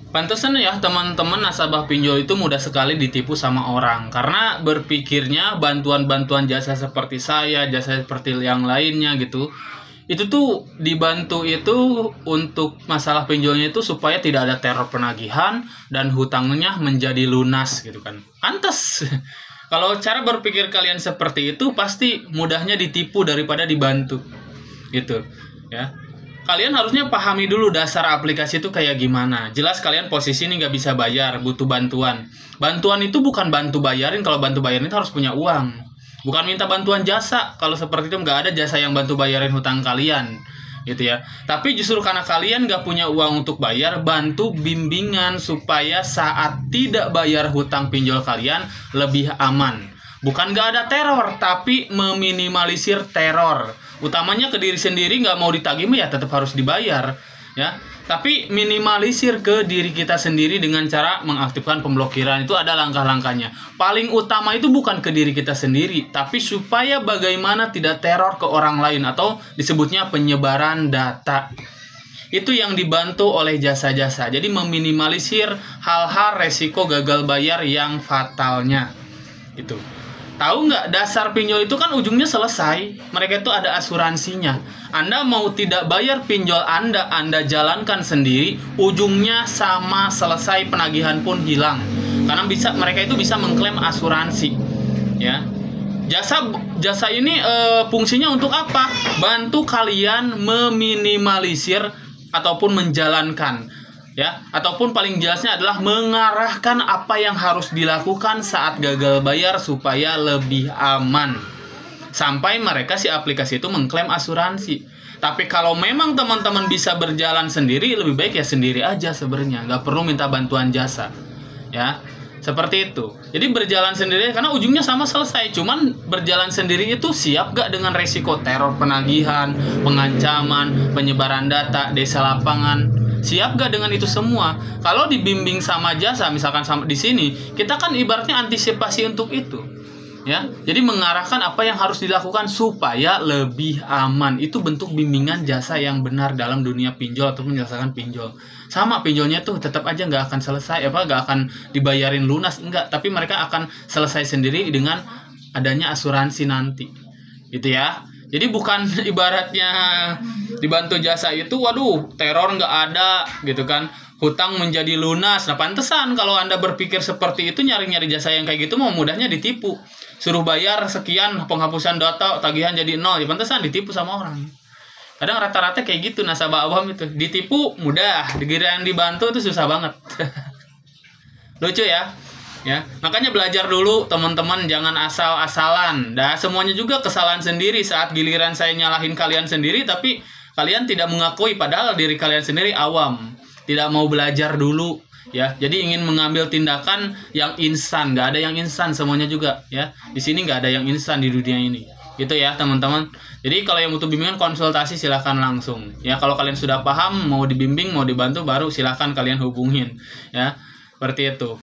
Pantesan ya teman-teman nasabah pinjol itu mudah sekali ditipu sama orang karena berpikirnya bantuan-bantuan jasa seperti saya, jasa seperti yang lainnya gitu. Itu tuh dibantu itu untuk masalah pinjolnya itu supaya tidak ada teror penagihan dan hutangnya menjadi lunas gitu kan. Pantes. Kalau cara berpikir kalian seperti itu pasti mudahnya ditipu daripada dibantu. Gitu, ya. Kalian harusnya pahami dulu dasar aplikasi itu kayak gimana. Jelas kalian posisi ini nggak bisa bayar, butuh bantuan. Bantuan itu bukan bantu bayarin, kalau bantu bayarin itu harus punya uang. Bukan minta bantuan jasa, kalau seperti itu nggak ada jasa yang bantu bayarin hutang kalian. Gitu ya. Tapi justru karena kalian nggak punya uang untuk bayar, bantu bimbingan supaya saat tidak bayar hutang pinjol kalian lebih aman. Bukan nggak ada teror, tapi meminimalisir teror. Utamanya ke diri sendiri, nggak mau ditagih ya tetap harus dibayar, ya. Tapi minimalisir ke diri kita sendiri dengan cara mengaktifkan pemblokiran. Itu ada langkah-langkahnya. Paling utama itu bukan ke diri kita sendiri, tapi supaya bagaimana tidak teror ke orang lain atau disebutnya penyebaran data. Itu yang dibantu oleh jasa-jasa. Jadi meminimalisir hal-hal resiko gagal bayar yang fatalnya. Itu. Tahu nggak, dasar pinjol itu kan ujungnya selesai. Mereka itu ada asuransinya. Anda mau tidak bayar pinjol Anda jalankan sendiri, ujungnya sama, selesai, penagihan pun hilang. Karena mereka itu bisa mengklaim asuransi. Ya. Jasa ini fungsinya untuk apa? Bantu kalian meminimalisir ataupun menjalankan, ya, ataupun paling jelasnya adalah mengarahkan apa yang harus dilakukan saat gagal bayar supaya lebih aman sampai mereka si aplikasi itu mengklaim asuransi. Tapi kalau memang teman-teman bisa berjalan sendiri, lebih baik ya sendiri aja sebenarnya, nggak perlu minta bantuan jasa, ya, seperti itu. Jadi berjalan sendiri karena ujungnya sama, selesai. Cuman berjalan sendiri itu siap gak dengan resiko teror penagihan, pengancaman, penyebaran data, desa lapangan? Siap gak dengan itu semua? Kalau dibimbing sama jasa, misalkan sama di sini, kita kan ibaratnya antisipasi untuk itu, ya. Jadi mengarahkan apa yang harus dilakukan supaya lebih aman. Itu bentuk bimbingan jasa yang benar dalam dunia pinjol atau menyelesaikan pinjol. Sama, pinjolnya tuh tetap aja nggak akan selesai, nggak akan dibayarin lunas, enggak. Tapi mereka akan selesai sendiri dengan adanya asuransi nanti, gitu ya. Jadi bukan ibaratnya dibantu jasa itu, waduh, teror nggak ada, gitu kan. Hutang menjadi lunas. Nah, pantesan kalau Anda berpikir seperti itu, nyari-nyari jasa yang kayak gitu mau mudahnya ditipu. Suruh bayar sekian, penghapusan data, tagihan jadi 0. Ya pantesan ditipu sama orang. Kadang rata-rata kayak gitu nasabah awam itu. Ditipu mudah, digiliran dibantu itu susah banget. Lucu ya. Ya, makanya belajar dulu teman-teman, jangan asal-asalan. Dah semuanya juga kesalahan sendiri saat giliran saya nyalahin kalian sendiri, tapi kalian tidak mengakui padahal diri kalian sendiri awam. Tidak mau belajar dulu, ya. Jadi ingin mengambil tindakan yang instan, nggak ada yang instan semuanya juga, ya. Di sini nggak ada yang instan di dunia ini. Gitu ya, teman-teman. Jadi kalau yang butuh bimbingan konsultasi silahkan langsung. Ya, kalau kalian sudah paham mau dibimbing, mau dibantu baru silahkan kalian hubungin, ya. Seperti itu.